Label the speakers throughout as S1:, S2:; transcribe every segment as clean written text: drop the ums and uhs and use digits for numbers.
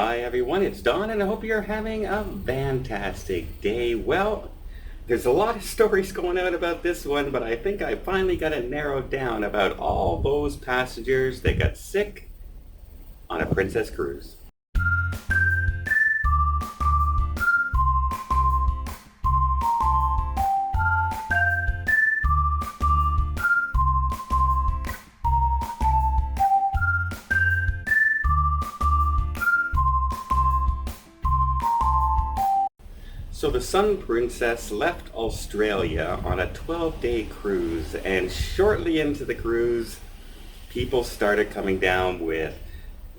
S1: Hi everyone, it's Don and I hope you're having a fantastic day. Well, there's a lot of stories going out about this one, but I think I finally got it narrowed down about all those passengers that got sick on a Princess cruise. So the Sun Princess left Australia on a 12-day cruise, and shortly into the cruise, people started coming down with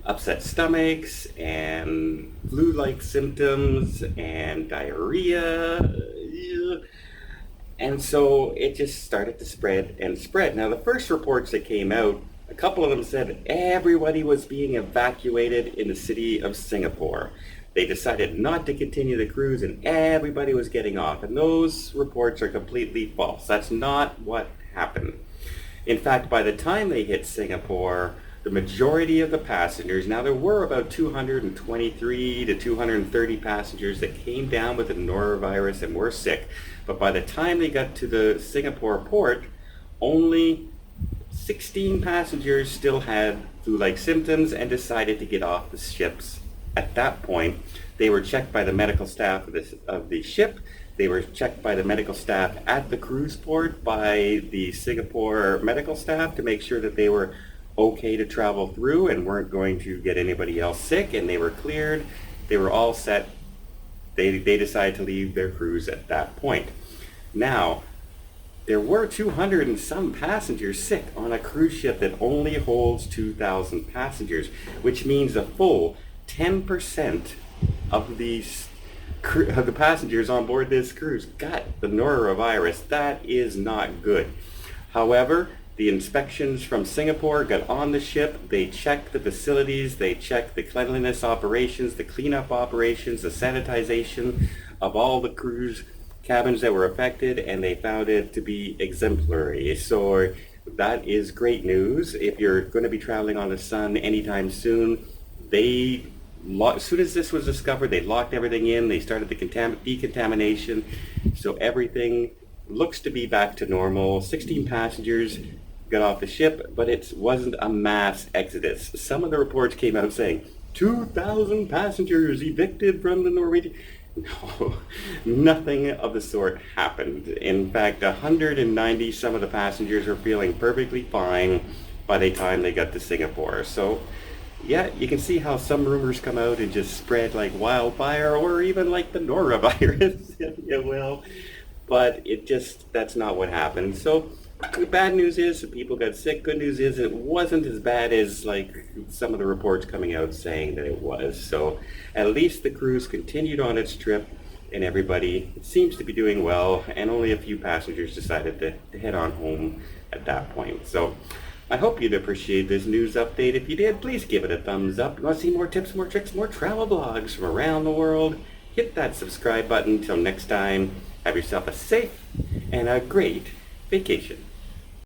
S1: upset stomachs and flu-like symptoms and diarrhea. And so it just started to spread and spread. Now, the first reports that came out, a couple of them said everybody was being evacuated in the city of Singapore. They decided not to continue the cruise and everybody was getting off. And those reports are completely false. That's not what happened. In fact, by the time they hit Singapore, the majority of the passengers, now there were about 223 to 230 passengers that came down with the norovirus and were sick. But by the time they got to the Singapore port, only 16 passengers still had flu-like symptoms and decided to get off the ships. At that point, they were checked by the medical staff of the ship. They were checked by the medical staff at the cruise port by the Singapore medical staff to make sure that they were okay to travel through and weren't going to get anybody else sick, and they were cleared. They were all set. They decided to leave their cruise at that point. Now, there were 200 and some passengers sick on a cruise ship that only holds 2,000 passengers, which means a full 10% of the passengers on board this cruise got the norovirus. That is not good. However, the inspections from Singapore got on the ship. They checked the facilities. They checked the cleanliness operations, the cleanup operations, the sanitization of all the cruise cabins that were affected, and they found it to be exemplary. So that is great news. If you're going to be traveling on the Sun anytime soon, as soon as this was discovered, they locked everything in. They started the decontamination. So everything looks to be back to normal. 16 passengers got off the ship, but it wasn't a mass exodus. Some of the reports came out saying 2,000 passengers evicted from the Norwegian. No, nothing of the sort happened. In fact, 190 some of the passengers were feeling perfectly fine by the time they got to Singapore. So yeah, you can see how some rumors come out and just spread like wildfire, or even like the norovirus, if you will. But that's not what happened. So the bad news is that people got sick. Good news is it wasn't as bad as like some of the reports coming out saying that it was. So at least the cruise continued on its trip and everybody seems to be doing well, and only a few passengers decided to head on home at that point. So I hope you'd appreciate this news update. If you did, please give it a thumbs up. You want to see more tips, more tricks, more travel blogs from around the world? Hit that subscribe button. Till next time, have yourself a safe and a great vacation.